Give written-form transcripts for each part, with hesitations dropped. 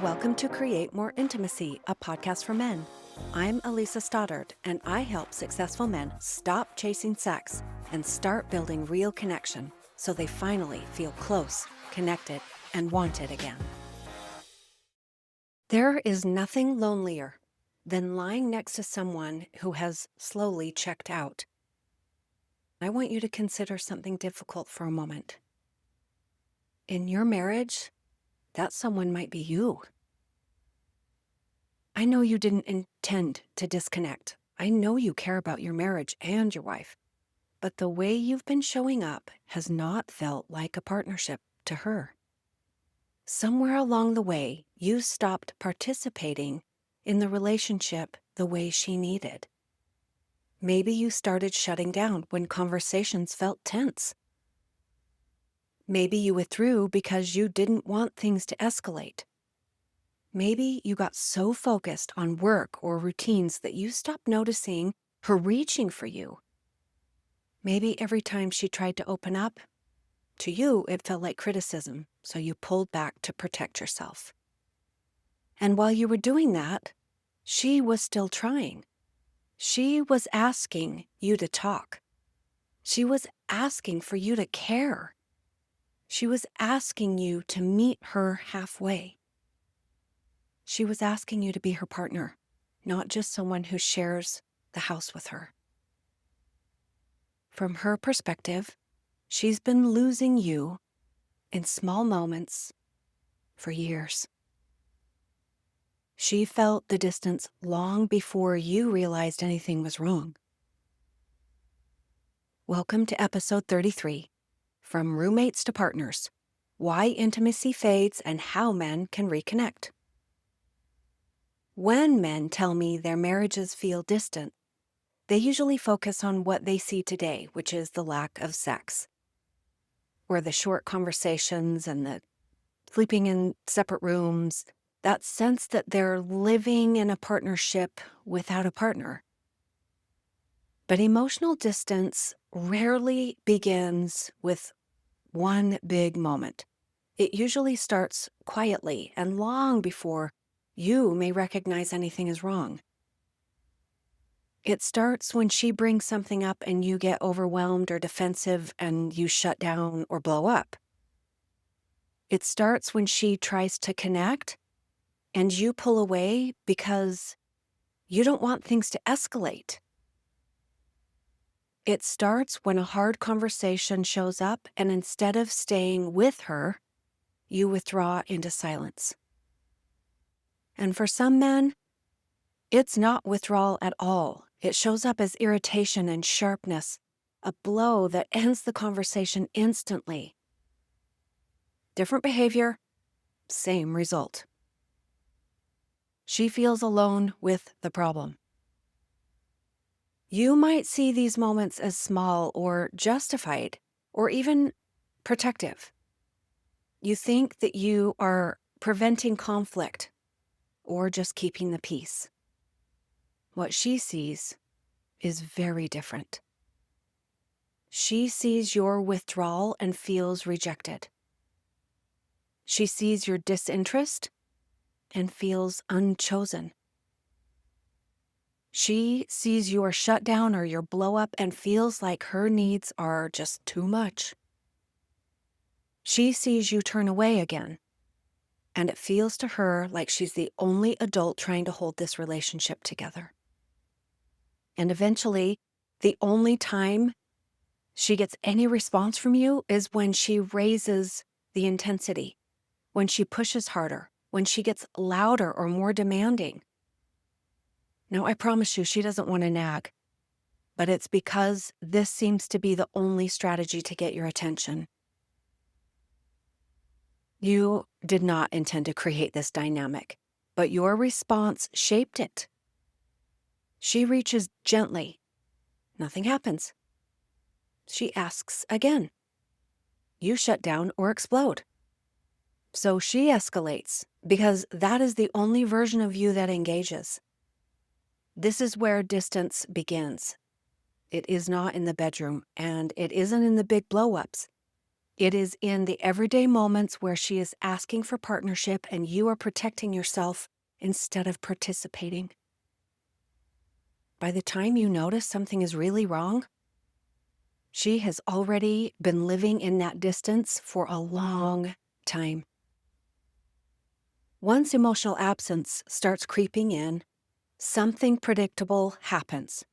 Welcome to Create More Intimacy, a podcast for men. I'm Elisa Stoddard, and I help successful men stop chasing sex and start building real connection so they finally feel close, connected, and wanted again. There is nothing lonelier than lying next to someone who has slowly checked out. I want you to consider something difficult for a moment. In your marriage, that someone might be you. I know you didn't intend to disconnect. I know you care about your marriage and your wife, but the way you've been showing up has not felt like a partnership to her. Somewhere along the way, you stopped participating in the relationship the way she needed. Maybe you started shutting down when conversations felt tense. Maybe you withdrew because you didn't want things to escalate. Maybe you got so focused on work or routines that you stopped noticing her reaching for you. Maybe every time she tried to open up, to you it felt like criticism, so you pulled back to protect yourself. And while you were doing that, she was still trying. She was asking you to talk. She was asking for you to care. She was asking you to meet her halfway. She was asking you to be her partner, not just someone who shares the house with her. From her perspective, she's been losing you in small moments for years. She felt the distance long before you realized anything was wrong. Welcome to episode 33, From Roommates to Partners, Why Intimacy Fades and How Men Can Reconnect. When men tell me their marriages feel distant, they usually focus on what they see today, which is the lack of sex, or the short conversations and the sleeping in separate rooms, that sense that they're living in a partnership without a partner. But emotional distance rarely begins with one big moment. It usually starts quietly and long before you may recognize anything is wrong. It starts when she brings something up and you get overwhelmed or defensive and you shut down or blow up. It starts when she tries to connect and you pull away because you don't want things to escalate. It starts when a hard conversation shows up and instead of staying with her, you withdraw into silence. And for some men, it's not withdrawal at all. It shows up as irritation and sharpness, a blow that ends the conversation instantly. Different behavior, same result. She feels alone with the problem. You might see these moments as small or justified or even protective. You think that you are preventing conflict or just keeping the peace. What she sees is very different. She sees your withdrawal and feels rejected. She sees your disinterest and feels unchosen. She sees your shutdown or your blow up and feels like her needs are just too much. She sees you turn away again, and it feels to her like she's the only adult trying to hold this relationship together. And eventually, the only time she gets any response from you is when she raises the intensity, when she pushes harder, when she gets louder or more demanding. Now, I promise you, she doesn't want to nag, but it's because this seems to be the only strategy to get your attention. You did not intend to create this dynamic, but your response shaped it. She reaches gently. Nothing happens. She asks again. You shut down or explode. So she escalates because that is the only version of you that engages. This is where distance begins. It is not in the bedroom, and it isn't in the big blow-ups. It is in the everyday moments where she is asking for partnership and you are protecting yourself instead of participating. By the time you notice something is really wrong, she has already been living in that distance for a long time. Once emotional absence starts creeping in, something predictable happens.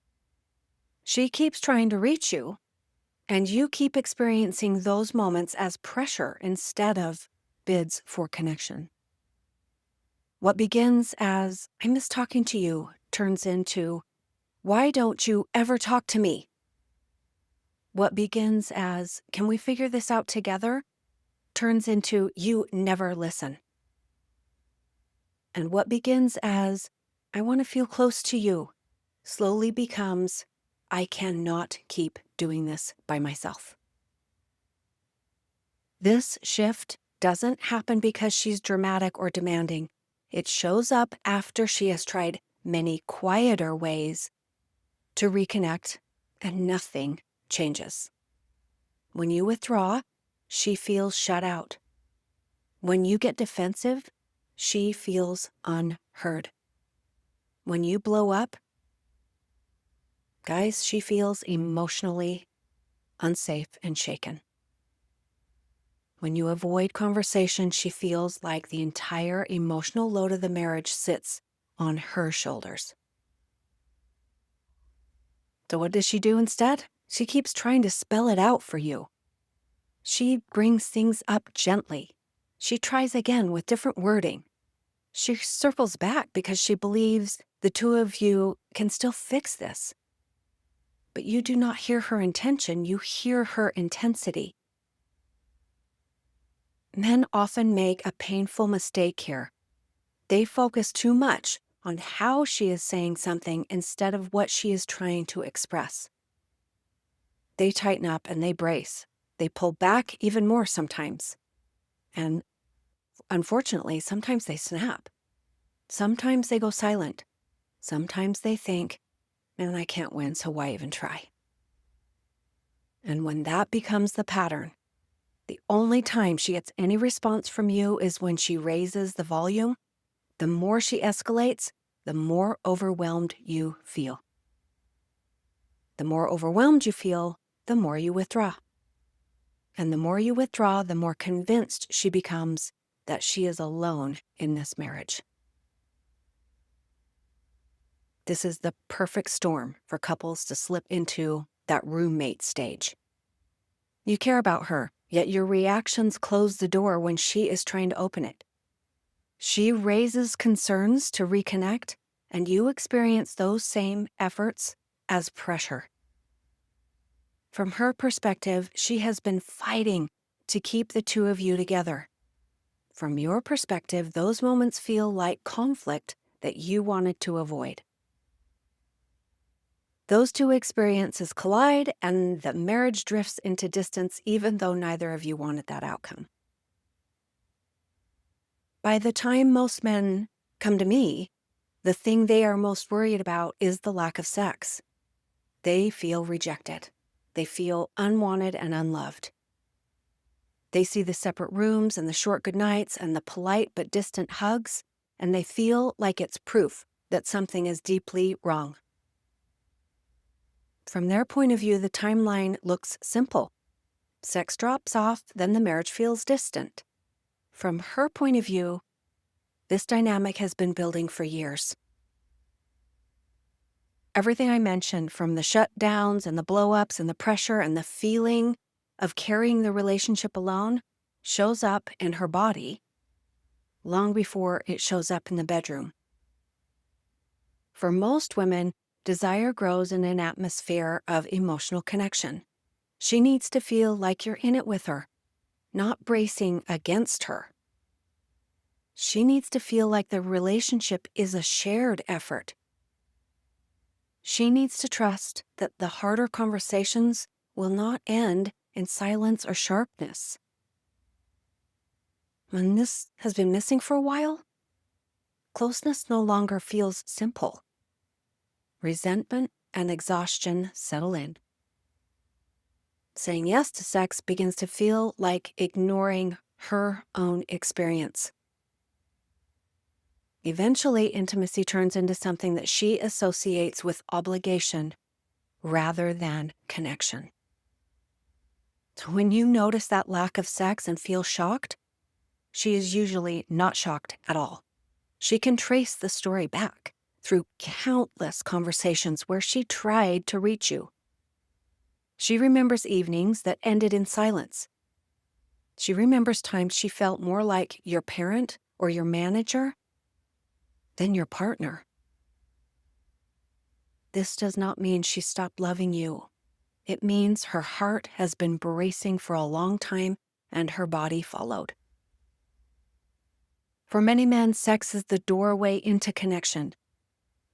She keeps trying to reach you, and you keep experiencing those moments as pressure instead of bids for connection. What begins as, "I miss talking to you," turns into, "Why don't you ever talk to me?" What begins as, "Can we figure this out together?" turns into, "You never listen." And what begins as, "I want to feel close to you," slowly becomes, "I cannot keep doing this by myself." This shift doesn't happen because she's dramatic or demanding. It shows up after she has tried many quieter ways to reconnect, and nothing changes. When you withdraw, she feels shut out. When you get defensive, she feels unheard. When you blow up, guys, she feels emotionally unsafe and shaken. When you avoid conversation, she feels like the entire emotional load of the marriage sits on her shoulders. So what does she do instead? She keeps trying to spell it out for you. She brings things up gently. She tries again with different wording. She circles back because she believes the two of you can still fix this. But you do not hear her intention, you hear her intensity. Men often make a painful mistake here. They focus too much on how she is saying something instead of what she is trying to express. They tighten up and they brace. They pull back even more sometimes. And unfortunately, sometimes they snap. Sometimes they go silent. Sometimes they think, "Man, I can't win, so why even try?" And when that becomes the pattern, the only time she gets any response from you is when she raises the volume. The more she escalates, the more overwhelmed you feel. The more overwhelmed you feel, the more you withdraw. And the more you withdraw, the more convinced she becomes that she is alone in this marriage. This is the perfect storm for couples to slip into that roommate stage. You care about her, yet your reactions close the door when she is trying to open it. She raises concerns to reconnect, and you experience those same efforts as pressure. From her perspective, she has been fighting to keep the two of you together. From your perspective, those moments feel like conflict that you wanted to avoid. Those two experiences collide, and the marriage drifts into distance even though neither of you wanted that outcome. By the time most men come to me, the thing they are most worried about is the lack of sex. They feel rejected. They feel unwanted and unloved. They see the separate rooms and the short goodnights and the polite but distant hugs, and they feel like it's proof that something is deeply wrong. From their point of view, the timeline looks simple. Sex drops off, then the marriage feels distant. From her point of view, this dynamic has been building for years. Everything I mentioned, from the shutdowns and the blow-ups and the pressure and the feeling of carrying the relationship alone, shows up in her body long before it shows up in the bedroom. For most women, desire grows in an atmosphere of emotional connection. She needs to feel like you're in it with her, not bracing against her. She needs to feel like the relationship is a shared effort. She needs to trust that the harder conversations will not end in silence or sharpness. When this has been missing for a while, closeness no longer feels simple. Resentment and exhaustion settle in. Saying yes to sex begins to feel like ignoring her own experience. Eventually, intimacy turns into something that she associates with obligation rather than connection. So when you notice that lack of sex and feel shocked, she is usually not shocked at all. She can trace the story back through countless conversations where she tried to reach you. She remembers evenings that ended in silence. She remembers times she felt more like your parent or your manager than your partner. This does not mean she stopped loving you. It means her heart has been bracing for a long time and her body followed. For many men, sex is the doorway into connection.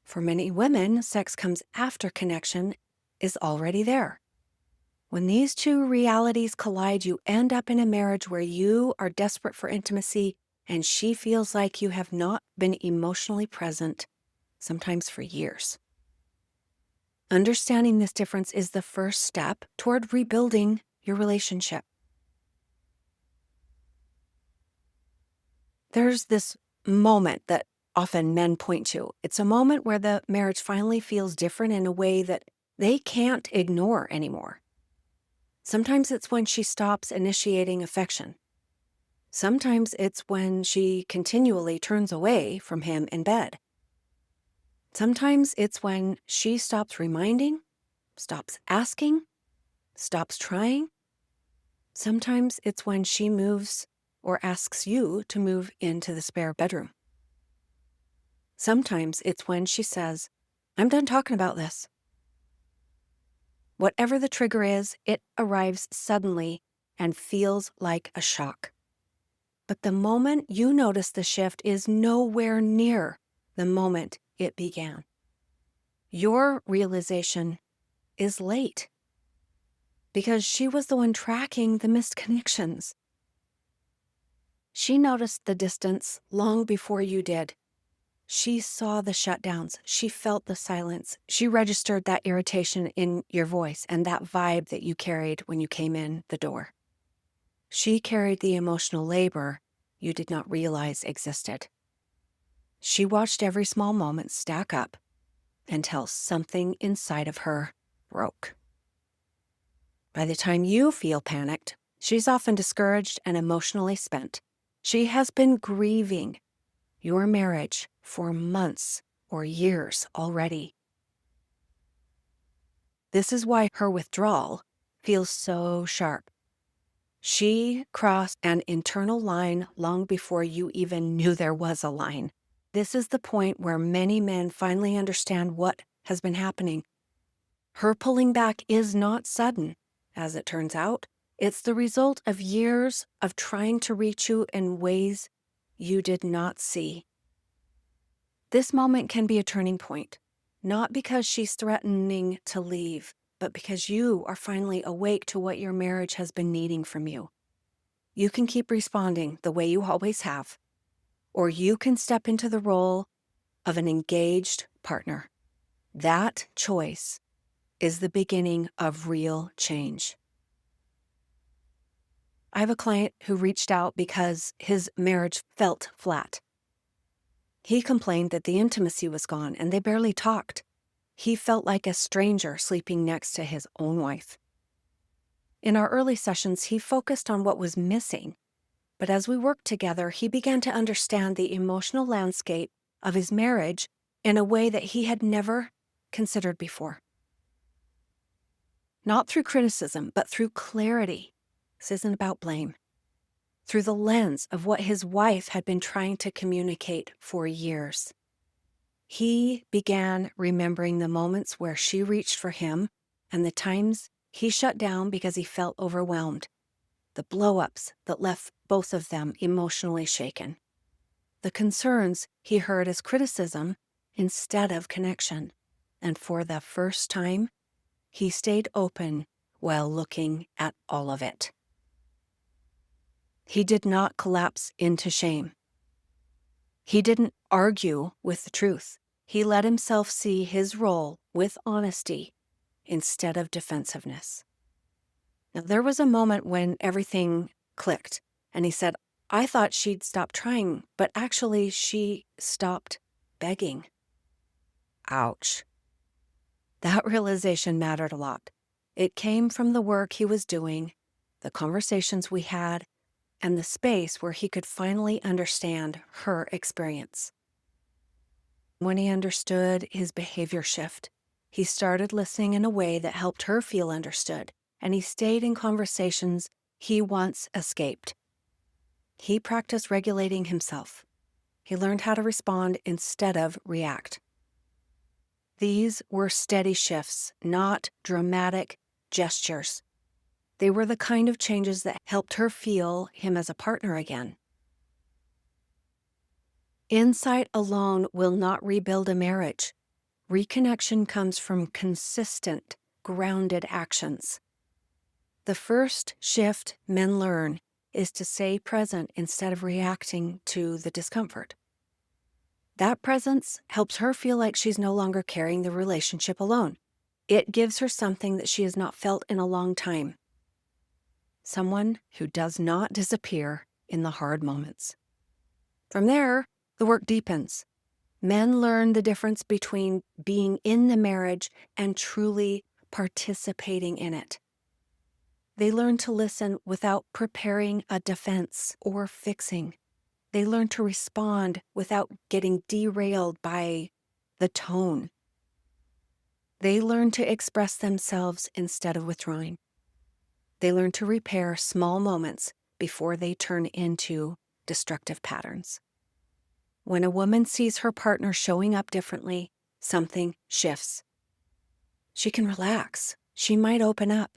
For many women, sex comes after connection is already there. When these two realities collide, you end up in a marriage where you are desperate for intimacy and she feels like you have not been emotionally present, sometimes for years. Understanding this difference is the first step toward rebuilding your relationship. There's this moment that often men point to. It's a moment where the marriage finally feels different in a way that they can't ignore anymore. Sometimes it's when she stops initiating affection. Sometimes it's when she continually turns away from him in bed. Sometimes it's when she stops reminding, stops asking, stops trying. Sometimes it's when she moves or asks you to move into the spare bedroom. Sometimes it's when she says, "I'm done talking about this." Whatever the trigger is, it arrives suddenly and feels like a shock. But the moment you notice the shift is nowhere near the moment it began. Your realization is late because she was the one tracking the missed connections. She noticed the distance long before you did. She saw the shutdowns. She felt the silence. She registered that irritation in your voice and that vibe that you carried when you came in the door. She carried the emotional labor you did not realize existed. She watched every small moment stack up until something inside of her broke. By the time you feel panicked, she's often discouraged and emotionally spent. She has been grieving your marriage for months or years already. This is why her withdrawal feels so sharp. She crossed an internal line long before you even knew there was a line. This is the point where many men finally understand what has been happening. Her pulling back is not sudden, as it turns out. It's the result of years of trying to reach you in ways you did not see. This moment can be a turning point, not because she's threatening to leave, but because you are finally awake to what your marriage has been needing from you. You can keep responding the way you always have, or you can step into the role of an engaged partner. That choice is the beginning of real change. I have a client who reached out because his marriage felt flat. He complained that the intimacy was gone and they barely talked. He felt like a stranger sleeping next to his own wife. In our early sessions, he focused on what was missing, but as we worked together, he began to understand the emotional landscape of his marriage in a way that he had never considered before. Not through criticism, but through clarity. This isn't about blame. Through the lens of what his wife had been trying to communicate for years. He began remembering the moments where she reached for him and the times he shut down because he felt overwhelmed. The blow-ups that left both of them emotionally shaken. The concerns he heard as criticism instead of connection. And for the first time, he stayed open while looking at all of it. He did not collapse into shame. He didn't argue with the truth. He let himself see his role with honesty instead of defensiveness. Now, there was a moment when everything clicked, and he said, I thought she'd stop trying, but actually she stopped begging. Ouch. That realization mattered a lot. It came from the work he was doing, the conversations we had, and the space where he could finally understand her experience. When he understood his behavior shift, he started listening in a way that helped her feel understood, and he stayed in conversations he once escaped. He practiced regulating himself. He learned how to respond instead of react. These were steady shifts, not dramatic gestures. They were the kind of changes that helped her feel him as a partner again. Insight alone will not rebuild a marriage. Reconnection comes from consistent, grounded actions. The first shift men learn is to stay present instead of reacting to the discomfort. That presence helps her feel like she's no longer carrying the relationship alone. It gives her something that she has not felt in a long time. Someone who does not disappear in the hard moments. From there, the work deepens. Men learn the difference between being in the marriage and truly participating in it. They learn to listen without preparing a defense or fixing. They learn to respond without getting derailed by the tone. They learn to express themselves instead of withdrawing. They learn to repair small moments before they turn into destructive patterns. When a woman sees her partner showing up differently, something shifts. She can relax. She might open up.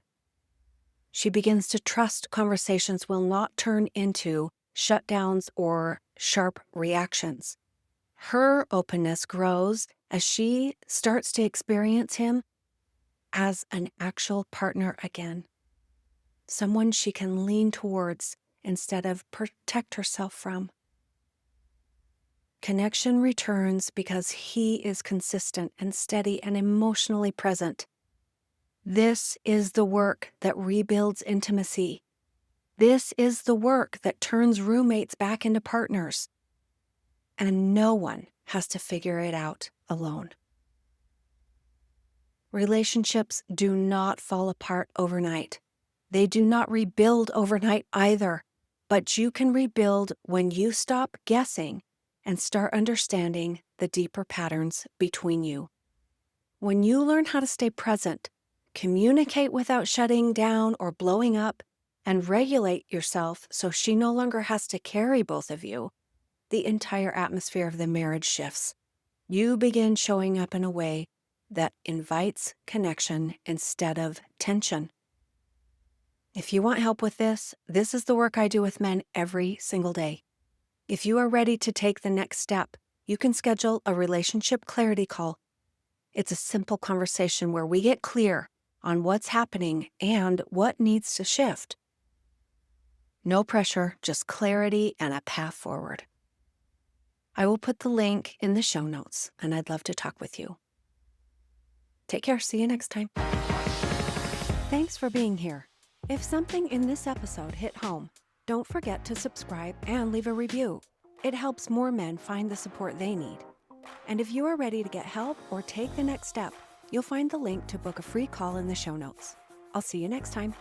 She begins to trust conversations will not turn into shutdowns or sharp reactions. Her openness grows as she starts to experience him as an actual partner again. Someone she can lean towards instead of protect herself from. Connection returns because he is consistent and steady and emotionally present. This is the work that rebuilds intimacy. This is the work that turns roommates back into partners. And no one has to figure it out alone. Relationships do not fall apart overnight. They do not rebuild overnight either. But you can rebuild when you stop guessing and start understanding the deeper patterns between you. When you learn how to stay present, communicate without shutting down or blowing up, and regulate yourself so she no longer has to carry both of you, the entire atmosphere of the marriage shifts. You begin showing up in a way that invites connection instead of tension. If you want help with this is the work I do with men every single day. If you are ready to take the next step, you can schedule a relationship clarity call. It's a simple conversation where we get clear on what's happening and what needs to shift. No pressure, just clarity and a path forward. I will put the link in the show notes, and I'd love to talk with you. Take care. See you next time. Thanks for being here. If something in this episode hit home, don't forget to subscribe and leave a review. It helps more men find the support they need. And if you are ready to get help or take the next step, you'll find the link to book a free call in the show notes. I'll see you next time.